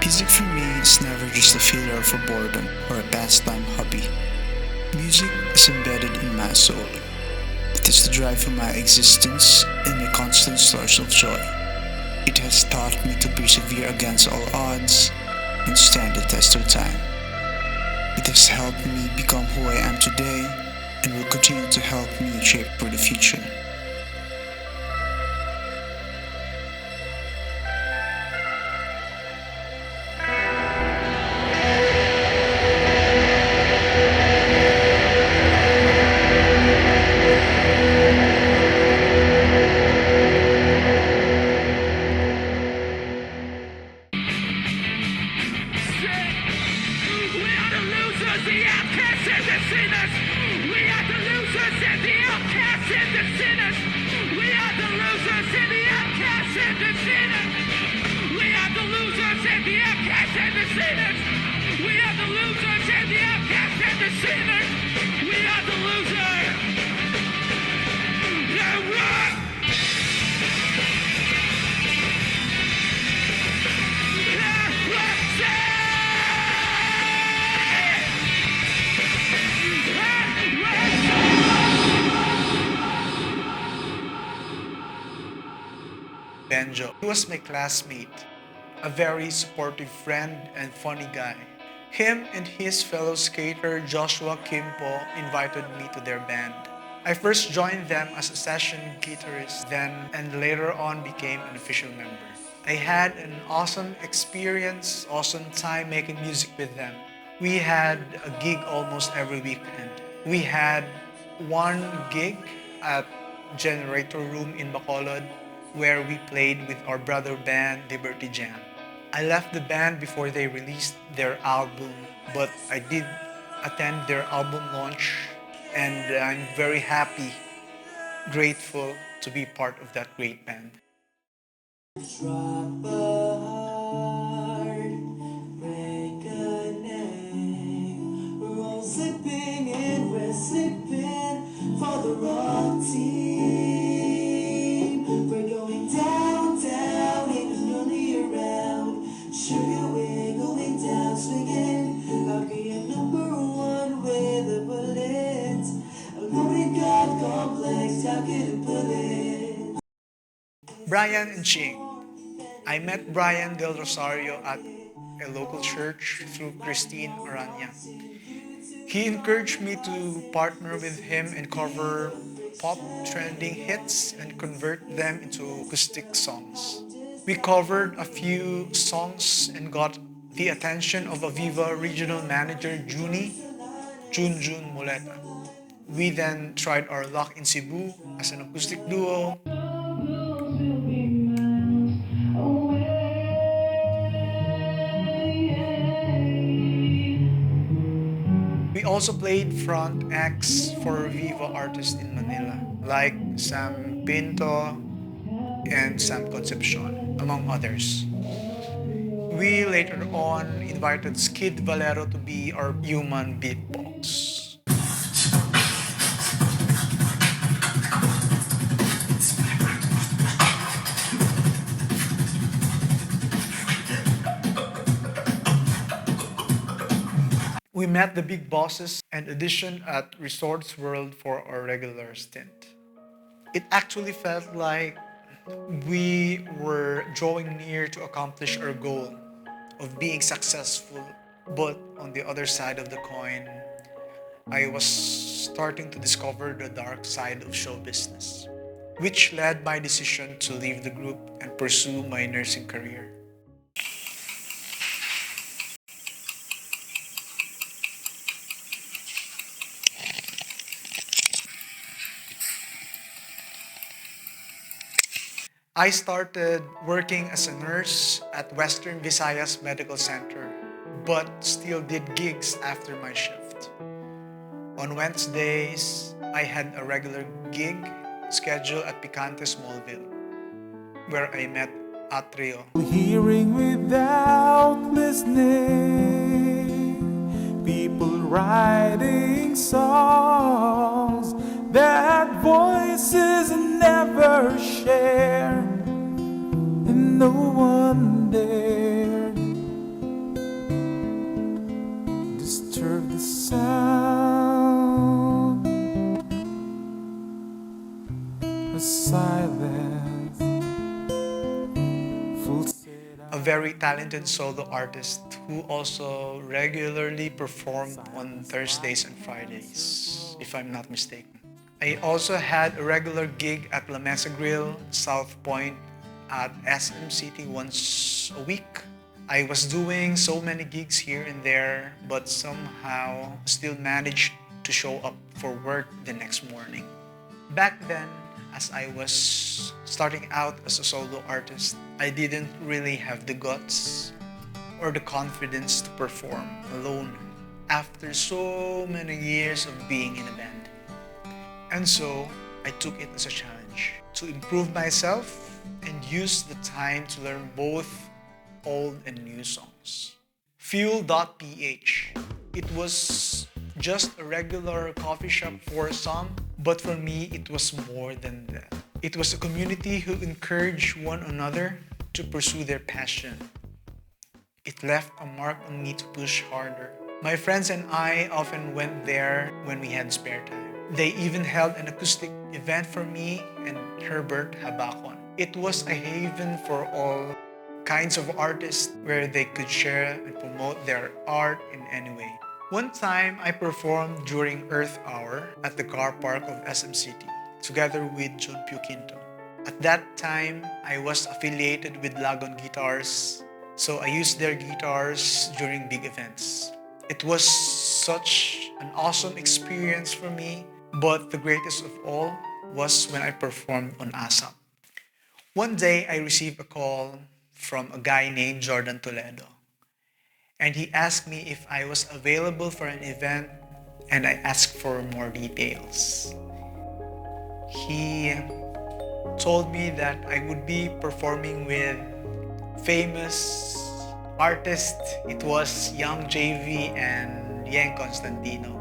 Music for me is never just a filler for boredom or a pastime hobby. Music is embedded in my soul. It is the drive for my existence and a constant source of joy. It has taught me to persevere against all odds and stand the test of time. It has helped me become who I am today and will continue to help me shape for the future. We are the losers, the outcasts and the sinners. We are the losers and the outcasts and the sinners. We are the losers and the outcasts and the sinners. We are the losers and the outcasts and the sinners. We are the losers and the outcasts and the sinners. We are the losers. Yeah, right. Benjo. He was my classmate, a very supportive friend and funny guy. Him and his fellow skater Joshua Kimpo invited me to their band. I first joined them as a session guitarist then and later on became an official member. I had an awesome experience, awesome time making music with them. We had a gig almost every weekend. We had one gig at Generator Room in Bacolod where we played with our brother band Liberty Jam. I left the band before they released their album, but I did attend their album launch and I'm very happy, grateful to be part of that great band. Drop a heart, break a neck. We're all slipping and we're slipping for the wrong team. We're going down, down, and there's nobody around. Sugar, we're going down, swinging. I'll be a number one with a bullet. A loaded God complex, how can I put it? Brian and Ching. I met Brian Del Rosario at a local church through Christine Aranya. He encouraged me to partner with him and cover pop trending hits and convert them into acoustic songs. We covered a few songs and got the attention of Aviva regional manager Junjun Muleta. We then tried our luck in Cebu as an acoustic duo. We also played front acts for Viva artists in Manila, like Sam Pinto and Sam Concepcion, among others. We later on invited Skid Valero to be our human beatbox. We met the big bosses and auditioned at Resorts World for our regular stint. It actually felt like we were drawing near to accomplish our goal of being successful, but on the other side of the coin, I was starting to discover the dark side of show business, which led my decision to leave the group and pursue my nursing career. I started working as a nurse at Western Visayas Medical Center, but still did gigs after my shift. On Wednesdays, I had a regular gig scheduled at Picante Smallville, where I met Atrio. Hearing without listening, people writing songs that voices never share, and no one dared Observe the sound, a silence, full A very talented solo artist who also regularly performed on Thursdays and Fridays, if I'm not mistaken. I also had a regular gig at La Mesa Grill, South Point, at SM City once a week. I was doing so many gigs here and there, but somehow still managed to show up for work the next morning. Back then, as I was starting out as a solo artist, I didn't really have the guts or the confidence to perform alone after so many years of being in a band. And so, I took it as a challenge to improve myself and use the time to learn both old and new songs. Fuel.ph. It was just a regular coffee shop for some, but for me, it was more than that. It was a community who encouraged one another to pursue their passion. It left a mark on me to push harder. My friends and I often went there when we had spare time. They even held an acoustic event for me and Herbert Habakon. It was a haven for all kinds of artists where they could share and promote their art in any way. One time, I performed during Earth Hour at the car park of SM City, together with John Pio Quinto. At that time, I was affiliated with Lagon Guitars, so I used their guitars during big events. It was such an awesome experience for me, but the greatest of all was when I performed on ASAP. One day, I received a call from a guy named Jordan Toledo. And he asked me if I was available for an event, and I asked for more details. He told me that I would be performing with famous artists. It was Young JV and Yang Constantino.